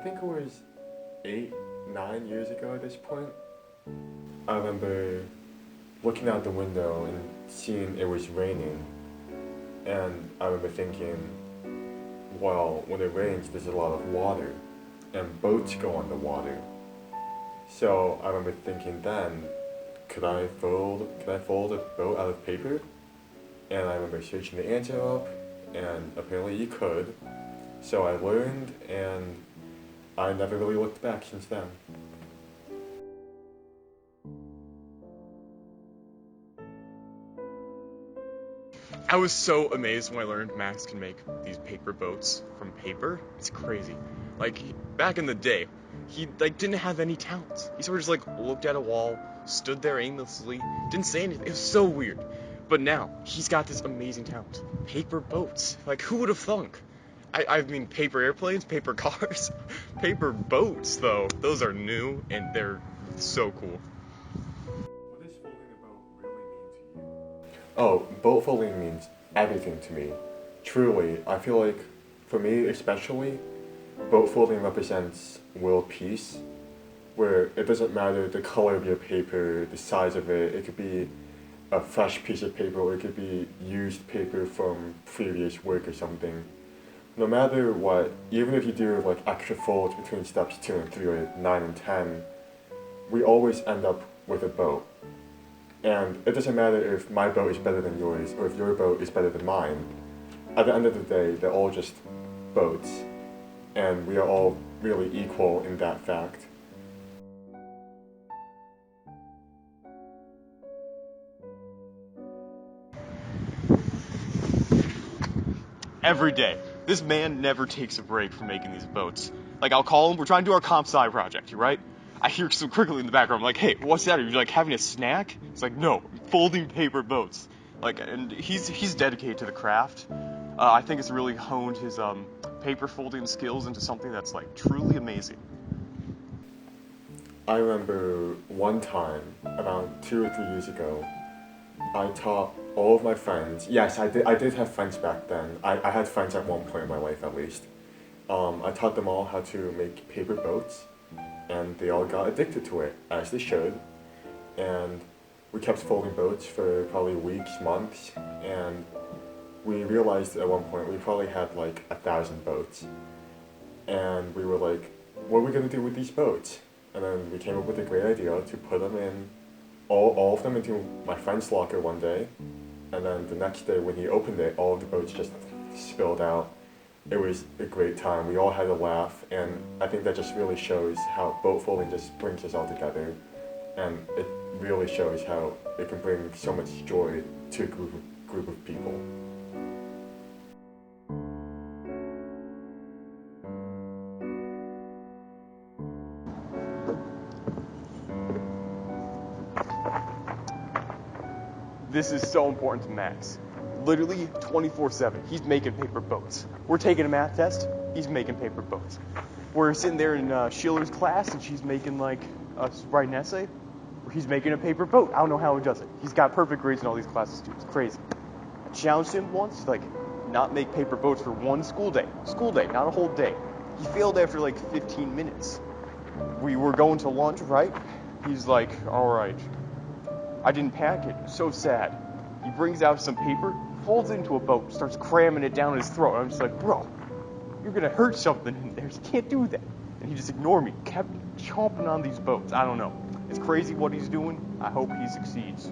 think it was 8, 9 years ago at this point. I remember looking out the window and seeing it was raining, and I remember thinking, well, when it rains, there's a lot of water, and boats go on the water. So I remember thinking then, could I fold a boat out of paper? And I remember searching the answer up, and apparently you could. So I learned, and I never really looked back since then. I was so amazed when I learned Max can make these paper boats from paper. It's crazy. Like, back in the day, he didn't have any talent. He sort of just looked at a wall, stood there aimlessly, didn't say anything. It was so weird. But now he's got this amazing talent. Paper boats. Like, who would have thunk? I mean, paper airplanes, paper cars, paper boats though. Those are new and they're so cool. What does folding a boat really mean to you? Oh, boat folding means everything to me. Truly, I feel like, for me especially, boat folding represents world peace, where it doesn't matter the color of your paper, the size of it. It could be a fresh piece of paper, or it could be used paper from previous work or something. No matter what, even if you do extra folds between steps 2 and 3 or 9 and 10, we always end up with a boat. And it doesn't matter if my boat is better than yours or if your boat is better than mine. At the end of the day, they're all just boats. And we are all really equal in that fact. Every day. This man never takes a break from making these boats. Like, I'll call him, we're trying to do our comp sci project, right? I hear some crickling in the background. I'm like, hey, what's that? Are you having a snack? It's like, no, folding paper boats. And he's dedicated to the craft. I think it's really honed his paper folding skills into something that's truly amazing. I remember one time, around 2 or 3 years ago, I taught all of my friends. Yes, I did have friends back then. I had friends at one point in my life at least. I taught them all how to make paper boats, and they all got addicted to it, as they should. And we kept folding boats for probably weeks, months, and we realized at one point we probably had 1,000 boats. And we were like, what are we gonna do with these boats? And then we came up with a great idea to put them in, all of them into my friend's locker one day. And then the next day when he opened it, all of the boats just spilled out. It was a great time. We all had a laugh, and I think that just really shows how boat folding just brings us all together. And it really shows how it can bring so much joy to a group of people. This is so important to Max. Literally 24/7, he's making paper boats. We're taking a math test, he's making paper boats. We're sitting there in Schiller's class, and she's making us write an essay, where he's making a paper boat. I don't know how he does it. He's got perfect grades in all these classes too. It's crazy. I challenged him once to not make paper boats for one school day. School day, not a whole day. He failed after 15 minutes. We were going to lunch, right? He's like, all right. I didn't pack it. So sad. He brings out some paper, folds it into a boat, starts cramming it down his throat. I'm just like, bro, you're gonna hurt something in there. You can't do that. And he just ignored me, kept chomping on these boats. I don't know. It's crazy what he's doing. I hope he succeeds.